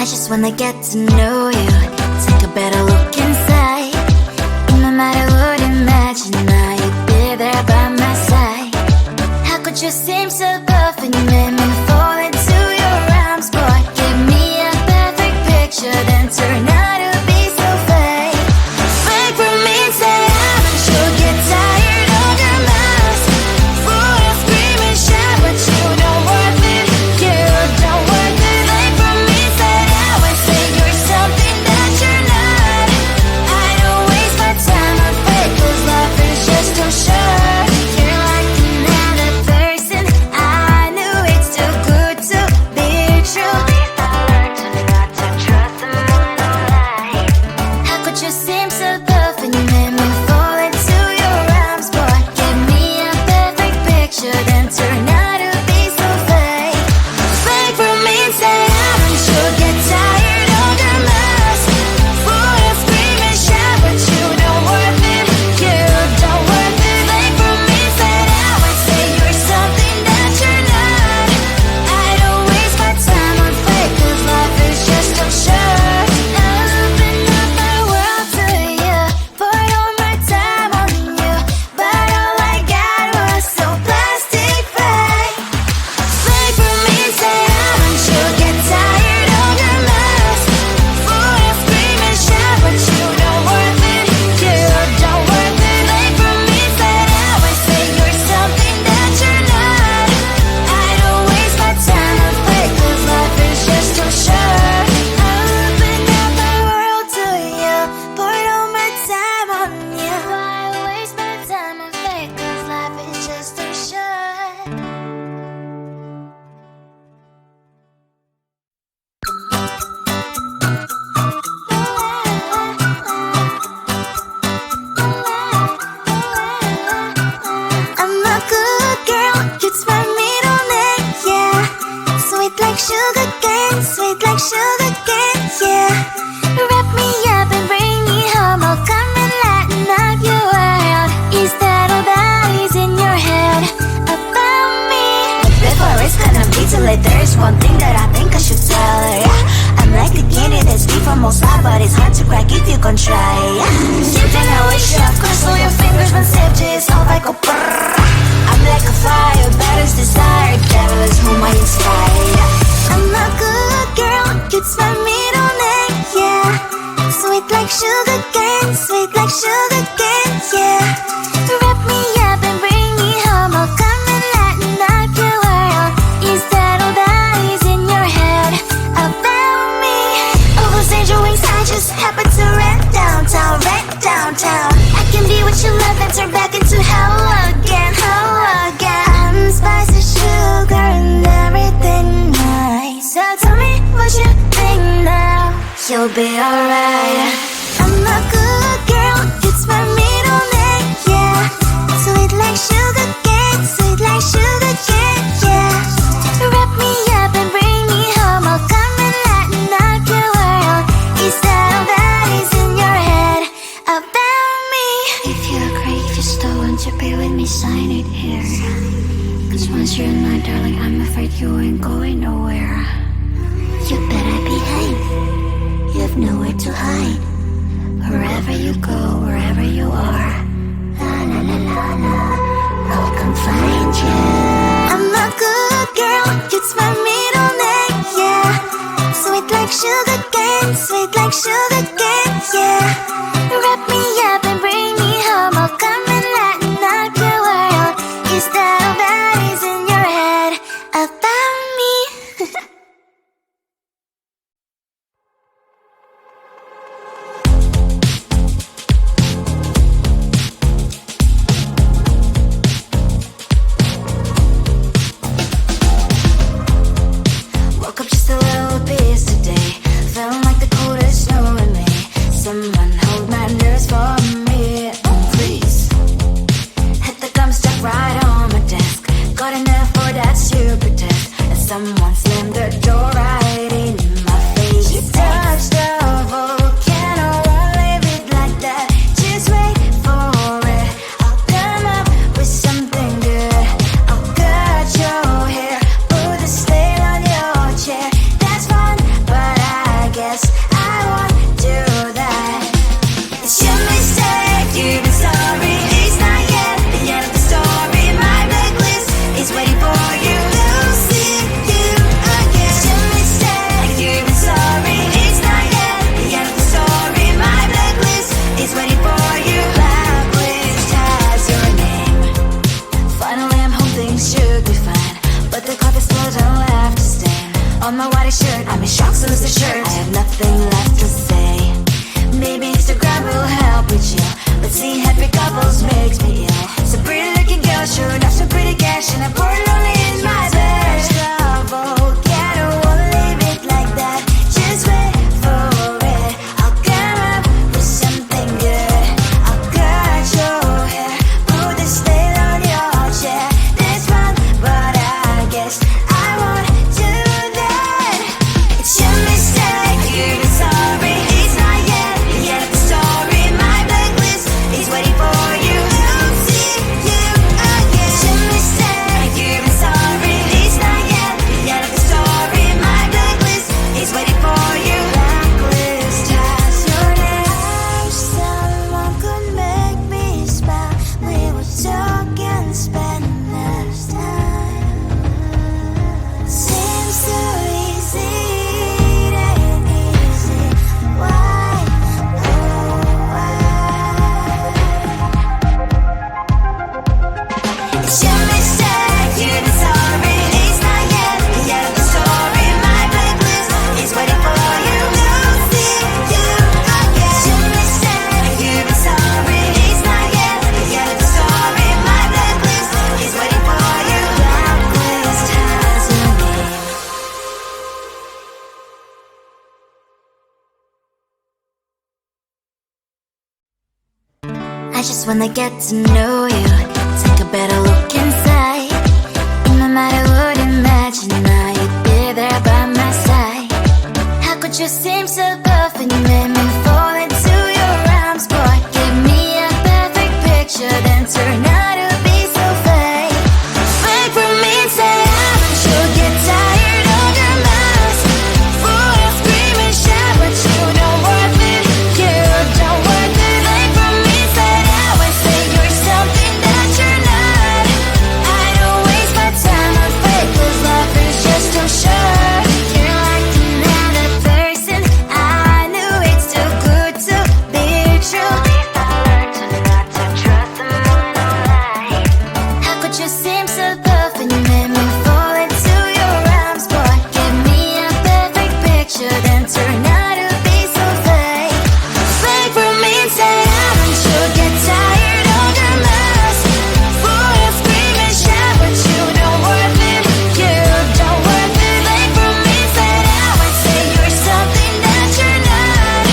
I just wanna get to know you, take a better look inside. In my mind I would imagine that you'd be there by my side. How could you seem so buff and you made me fall into your arms, boy? Give me a perfect picture, then turn out to be so fake. Fake for me, say I'm sure get tired of your mask. Full of scream and shout, but you don't worth it. You don't worth it. Fake for me, say I would say you're something that you're not. I don't waste my time on fake, 'cause life is just too short. You're like another person. I knew it's too good to be true. I learned to not to trust someone online. How could you seem so tough and you made me fall into your arms, boy? Give me a perfect picture, then turn out to be so fake. Fake for me, say I'm sure get tired of your mask. Full of scream and shout, but you don't worth it. You don't worth it. Fake for me, say I would say you're something that you're not. I don't waste my time on fake, 'cause life is just too short. I open up my world to you, poured all my time on you, but all I got was so plastic fake. Fake for me, say I'm sure get tired of your mask. Full of scream and shout, but you don't worth it. You don't worth it. Fake for me, say I would say you're something that you're not. I don't waste my time on fake, 'cause life is just too short. I opened up my world to you, poured all my time on you. Why waste my time on fake, 'cause life is just too short. I'm a good girl, it's my middle name, yeah. Sweet like sugar cane, sweet like sugar cane, yeah. Wrap me up and bring me home, I'll come and lighten up your world. Is that all that is in your head about me? Before it's gonna be too late, there's one thing that I think I should tell her, yeah. I'm like the candy that's deep from most high, but it's hard to crack if you can try, yeah. Something I wish you have crossed all your fingers when safety is off, I go brrrr. I'm like a fire, battles desire, devil is whom I inspire, yeah. I'm a good girl, it's my middle name, yeah. Sweet like sugar cane, sweet like sugar cane, yeah. Wrap me up and bring me home, I'll come and lighten up your world. Is that all that is in your head about me? All those angel wings I just happen to rent downtown, I can be what you love and turn back into hell again, I'm spicy sugar and everything nice. So tell me what you think now, you'll be alright. I'm a good girl, it's my middle name, yeah. Sweet like sugar cane, sweet like sugar cane, yeah. Wrap me up and bring me home, I'll come and lighten up your world. Is that all that is in your head about me? If you agree, if you still want to be with me, sign it here. 'Cause once you're my darling, I'm afraid you ain't going nowhere. You better behave, you have nowhere to hide. Wherever you go, wherever you are, la la la la la, I'll come find you. I'm a good girl, it's my middle name, yeah. Sweet like sugar cane, sweet like sugar cane, yeah. Wrap me up and bring me home, I'll come and lighten up your world. Is that all that is in your head about me? Woke up just a little pissed today, feeling like the coldest snow in See happy couples makes me ill. So pretty looking girl, sure enough, so pretty cash, and I pour lonely in my bed. Trouble, yeah, I don't wanna leave it like that. Just wait for it. I'll come up with something good. I'll cut your hair, put the style on your chair. This one, but I guess I won't do that. It's your mistake, you're sorry. It's not yet the end of the story. My blacklist is waiting for you. I'll see you again. It's your mistake, you're sorry. It's not yet the end of the story. My blacklist is waiting for you. Blacklist has your name. I wish someone could make me smile. We would talk and spend less time. Seems so easy, it ain't easy. Why? Oh, why? It's your mistake, you're sorry. It's not yet the end of the story. My blacklist is waiting for you. I'll see you again. It's your mistake, you're sorry. It's not yet the end of the story. My blacklist is waiting for you. Blacklist has your name. I just wanna get to know you, take a better look inside. No matter what, imagine now you'd be there by my side. How could you seem so perfect? You made me fall into your arms, boy. Give me a perfect picture, then turn out to be so fake. Fake for me and say haven't you get tired of your mess? Full of scream and shout, but you don't worth it. You don't worth it. Fake for me and say I say you're something that you're not. I don't waste my time on fake, 'cause life is just too short. You're like another person. I knew it's too good to be true. I learned to not to trust someone online. How could you seem so perfect? You made me fall into your arms, boy. Give me a perfect picture, then turn out to be so fake. Fake for me and say haven't you get tired of your mess? Full of scream and shout, but you don't worth it. You don't worth it. Fake for me and say you're something that you're not.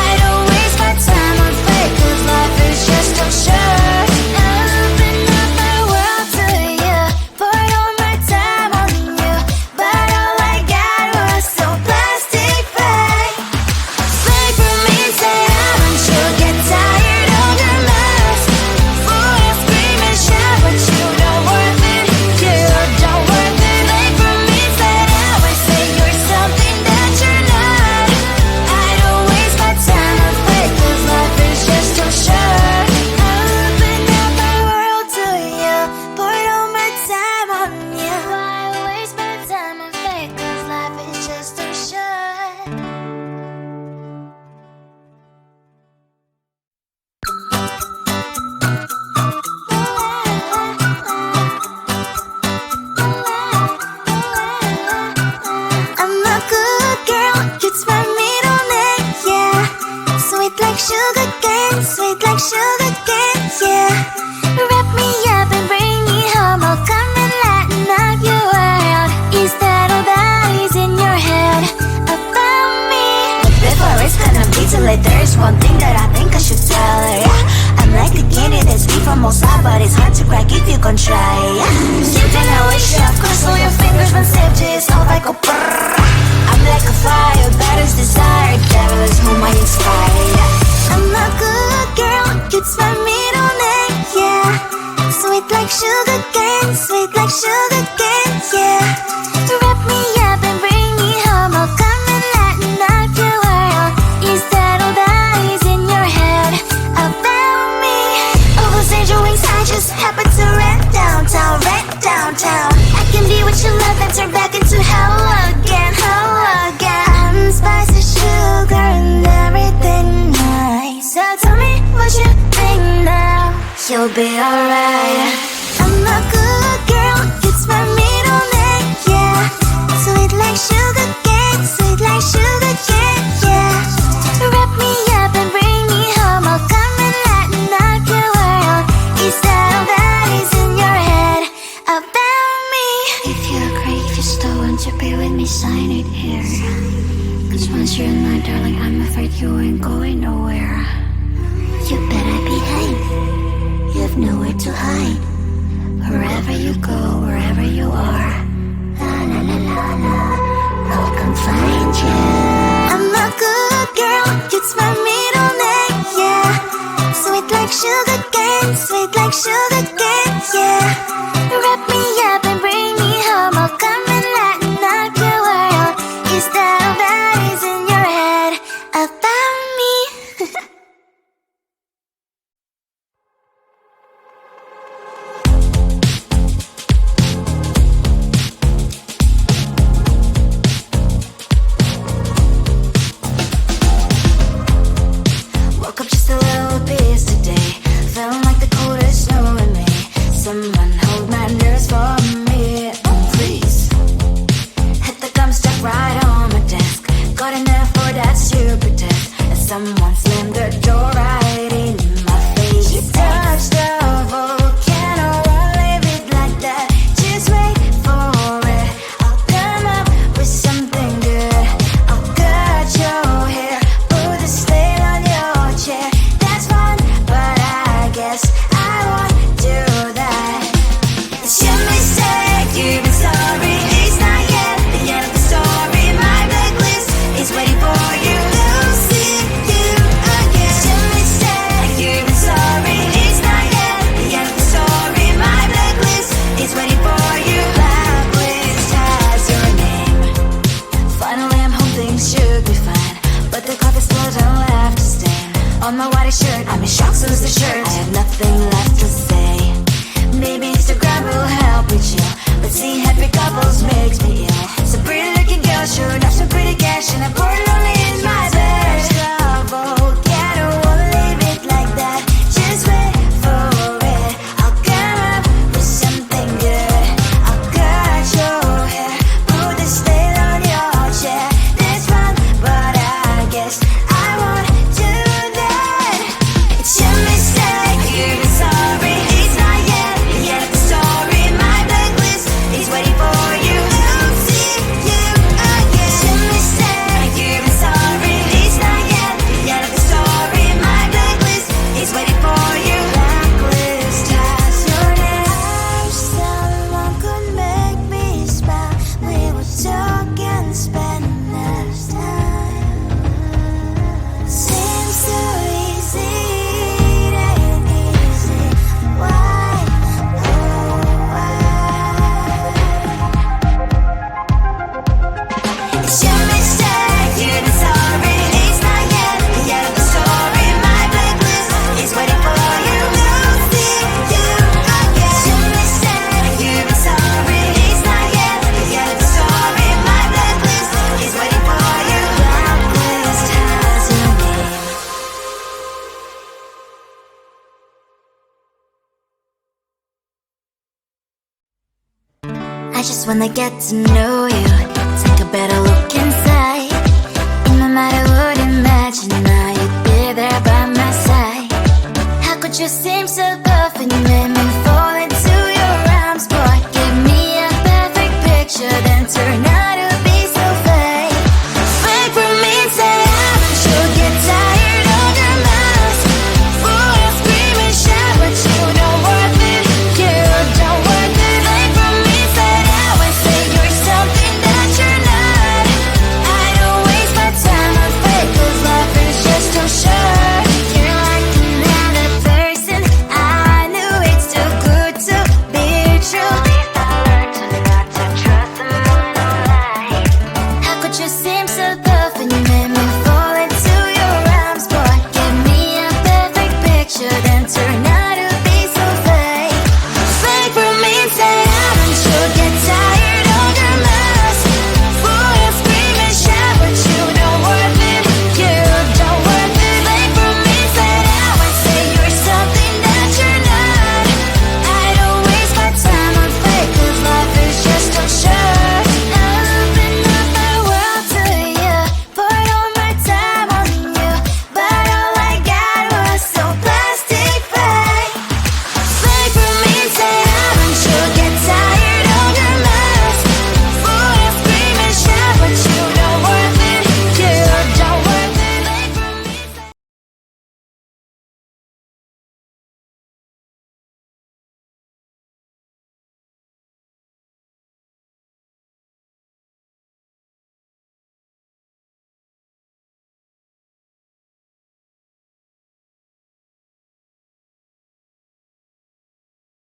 I don't waste my time on fake, 'cause life is just too short. I open up my world to you, poured all my time on you, but all I got was so plastic fake. Fake for me and say haven't you get tired of your mess? Full of scream and shout, but you don't worth it. You don't worth it. Fake for me and say you're something that you're not. I don't waste my time on fake, 'cause life is just too short. I open up my world to you, poured all my time on you. Why waste my time on fake, 'cause life is just too short. I'm a good girl, it's my middle name, yeah. Sweet like sugar cane, sweet like sugar cane, yeah. Wrap me up and bring me home, I'll come and lighten up your world. Is that all that is in your head about me? But before it's gonna be too late, there's one thing that I think I should tell her, yeah. I'm like the candy that's sweet from outside, but it's hard to crack if you can try, yeah. Something I wish you cross all your fingers when safety is off, I go brrrr. I'm like a fire, that is desire, devil is whom I inspire, yeah. I'm a good girl, it's my middle name, yeah. Sweet like sugar cane, sweet like sugar cane, yeah. Wrap me up and bring me home, I'll come and lighten up your world. Is that all that is in your head about me? All those angel wings I just happen to rent downtown, rent downtown. I can be what you love and turn back into hell again, hell again. I'm spicy sugar and everything nice. So tell me what you think now. You'll be alright. I'm a good girl, it's my middle name, yeah. Sweet like sugar cane, sweet like sugar cane, yeah. Wrap me up and bring me home, I'll come and lighten sugar cane, sweet like sugar cane, yeah. Wrap me up and bring me home, I'll come and lighten up your world. Is that all that is in your head about me? Woke up just a little pissed today, feeling like the coldest snow in me. Someone hold my nerves for me, oh please. Hit the gum stuck right on my desk, got in there for that stupid test, and someone slammed the door right in my face. You touched a volcano, won't leave it like that, just wait for it. I'll come up with something good, I'll cut your hair, put the slate on your chair. That's fun, but I guess I won't do that. It's your mistake, you've been sorry, it's not yet the end of the story. My blacklist is waiting for you, I'll see you again. It's your mistake, you've been sorry, it's not yet the end of the story. My blacklist is waiting for you, blacklist has your name. Finally I'm home, things should be fine, but the coffee still don't have to stain on my white shirt. I'm in shock, so is the shirt. I have nothing left to say. Maybe Instagram will help me chill, but seeing happy couples makes me ill. Some pretty looking girl showed up some pretty cash, and I'm bored lonely in my bed. Yeah, I don't wanna leave it like that, just wait for it. I'll come up with something good, I'll cut your hair, put the slate on your chair. That's fun, but I guess I won't do that. It's your mistake, you've been sorry, it's not yet the end of the story. My blacklist is waiting for you, I'll see you again. It's your mistake, you've been sorry, it's not yet the end of the story. My blacklist is waiting for you, blacklist has your name. I wish someone could make me smile, we would talk and spend less time. Seems so easy, it ain't easy. Why, oh why? It's your mistake, you've been sorry, it's not yet the end of the story. My blacklist is waiting for you, I'll see you again. It's your mistake, you've been sorry, it's not yet the end of the story. My blacklist is waiting for you, blacklist has your name. I just wanna get to know you, take a better look inside. In my mind I would imagine now you'd be there by my side. How could you seem so perfect, you made me